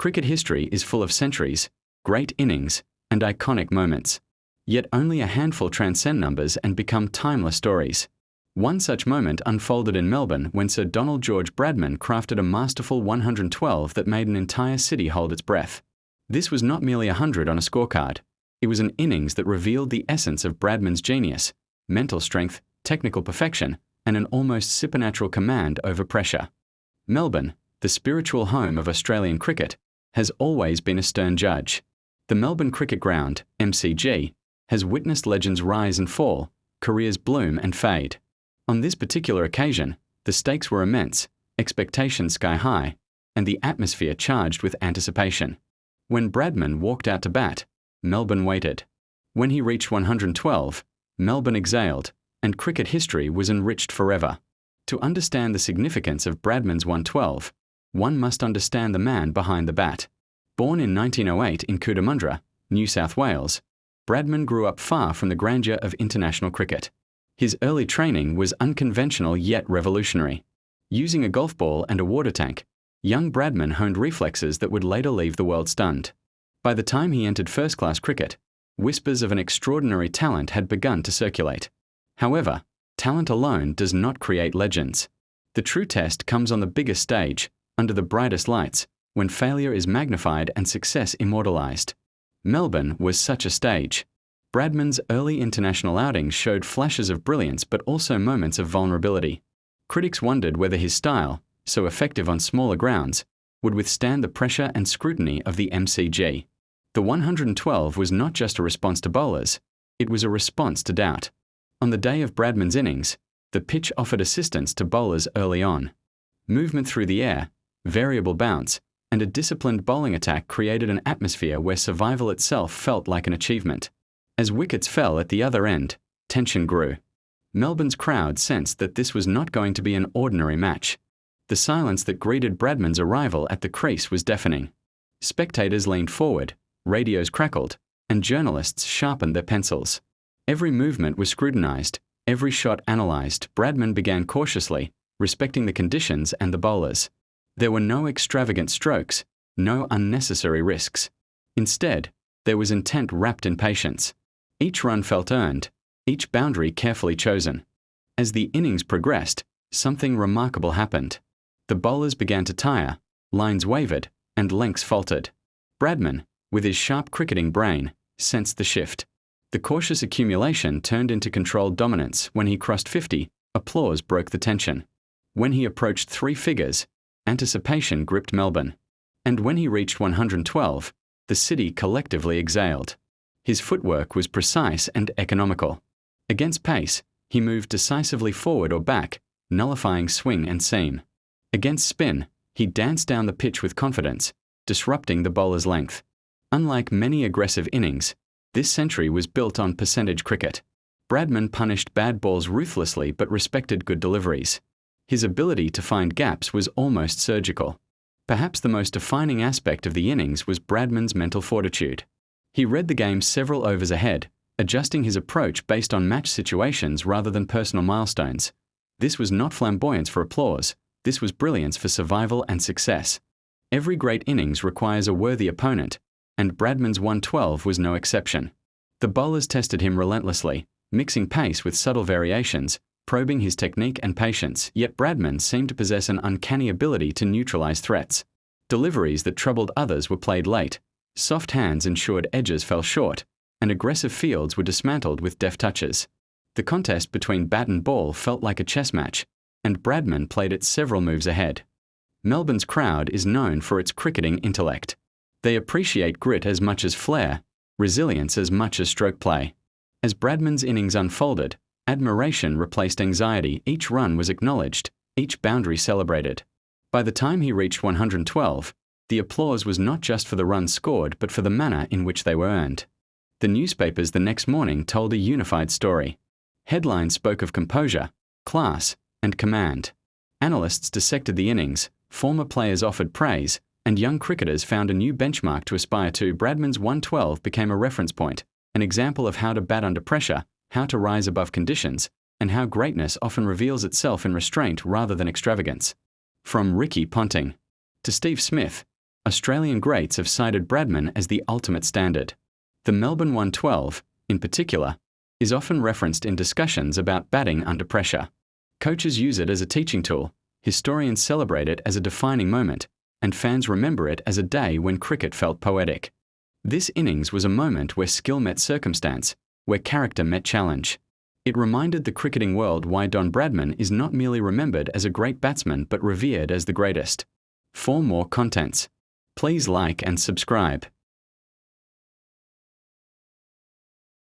Cricket history is full of centuries, great innings, and iconic moments. Yet only a handful transcend numbers and become timeless stories. One such moment unfolded in Melbourne when Sir Donald George Bradman crafted a masterful 112 that made an entire city hold its breath. This was not merely 100 on a scorecard. It was an innings that revealed the essence of Bradman's genius, mental strength, technical perfection, and an almost supernatural command over pressure. Melbourne, the spiritual home of Australian cricket, has always been a stern judge. The Melbourne Cricket Ground, MCG, has witnessed legends rise and fall, careers bloom and fade. On this particular occasion, the stakes were immense, expectations sky high, and the atmosphere charged with anticipation. When Bradman walked out to bat, Melbourne waited. When he reached 112, Melbourne exhaled, and cricket history was enriched forever. To understand the significance of Bradman's 112, one must understand the man behind the bat. Born in 1908 in Cootamundra, New South Wales, Bradman grew up far from the grandeur of international cricket. His early training was unconventional yet revolutionary. Using a golf ball and a water tank, young Bradman honed reflexes that would later leave the world stunned. By the time he entered first-class cricket, whispers of an extraordinary talent had begun to circulate. However, talent alone does not create legends. The true test comes on the biggest stage, under the brightest lights, when failure is magnified and success immortalized. Melbourne was such a stage. Bradman's early international outings showed flashes of brilliance but also moments of vulnerability. Critics wondered whether his style, so effective on smaller grounds, would withstand the pressure and scrutiny of the MCG. The 112 was not just a response to bowlers, it was a response to doubt. On the day of Bradman's innings, the pitch offered assistance to bowlers early on. Movement through the air, variable bounce, and a disciplined bowling attack created an atmosphere where survival itself felt like an achievement. As wickets fell at the other end, tension grew. Melbourne's crowd sensed that this was not going to be an ordinary match. The silence that greeted Bradman's arrival at the crease was deafening. Spectators leaned forward, radios crackled, and journalists sharpened their pencils. Every movement was scrutinized, every shot analyzed. Bradman began cautiously, respecting the conditions and the bowlers. There were no extravagant strokes, no unnecessary risks. Instead, there was intent wrapped in patience. Each run felt earned, each boundary carefully chosen. As the innings progressed, something remarkable happened. The bowlers began to tire, lines wavered, and lengths faltered. Bradman, with his sharp cricketing brain, sensed the shift. The cautious accumulation turned into controlled dominance. When he crossed 50, applause broke the tension. When he approached 3 figures, anticipation gripped Melbourne. And when he reached 112, the city collectively exhaled. His footwork was precise and economical. Against pace, he moved decisively forward or back, nullifying swing and seam. Against spin, he danced down the pitch with confidence, disrupting the bowler's length. Unlike many aggressive innings, this century was built on percentage cricket. Bradman punished bad balls ruthlessly but respected good deliveries. His ability to find gaps was almost surgical. Perhaps the most defining aspect of the innings was Bradman's mental fortitude. He read the game several overs ahead, adjusting his approach based on match situations rather than personal milestones. This was not flamboyance for applause, this was brilliance for survival and success. Every great innings requires a worthy opponent, and Bradman's 112 was no exception. The bowlers tested him relentlessly, mixing pace with subtle variations, probing his technique and patience, yet Bradman seemed to possess an uncanny ability to neutralize threats. Deliveries that troubled others were played late, soft hands ensured edges fell short, and aggressive fields were dismantled with deft touches. The contest between bat and ball felt like a chess match, and Bradman played it several moves ahead. Melbourne's crowd is known for its cricketing intellect. They appreciate grit as much as flair, resilience as much as stroke play. As Bradman's innings unfolded, admiration replaced anxiety. Each run was acknowledged, each boundary celebrated. By the time he reached 112, the applause was not just for the runs scored but for the manner in which they were earned. The newspapers the next morning told a unified story. Headlines spoke of composure, class, and command. Analysts dissected the innings, former players offered praise, and young cricketers found a new benchmark to aspire to. Bradman's 112 became a reference point, an example of how to bat under pressure, how to rise above conditions, and how greatness often reveals itself in restraint rather than extravagance. From Ricky Ponting to Steve Smith, Australian greats have cited Bradman as the ultimate standard. The Melbourne 112, in particular, is often referenced in discussions about batting under pressure. Coaches use it as a teaching tool, historians celebrate it as a defining moment, and fans remember it as a day when cricket felt poetic. This innings was a moment where skill met circumstance, where character met challenge. It reminded the cricketing world why Don Bradman is not merely remembered as a great batsman but revered as the greatest. For more contents, please like and subscribe.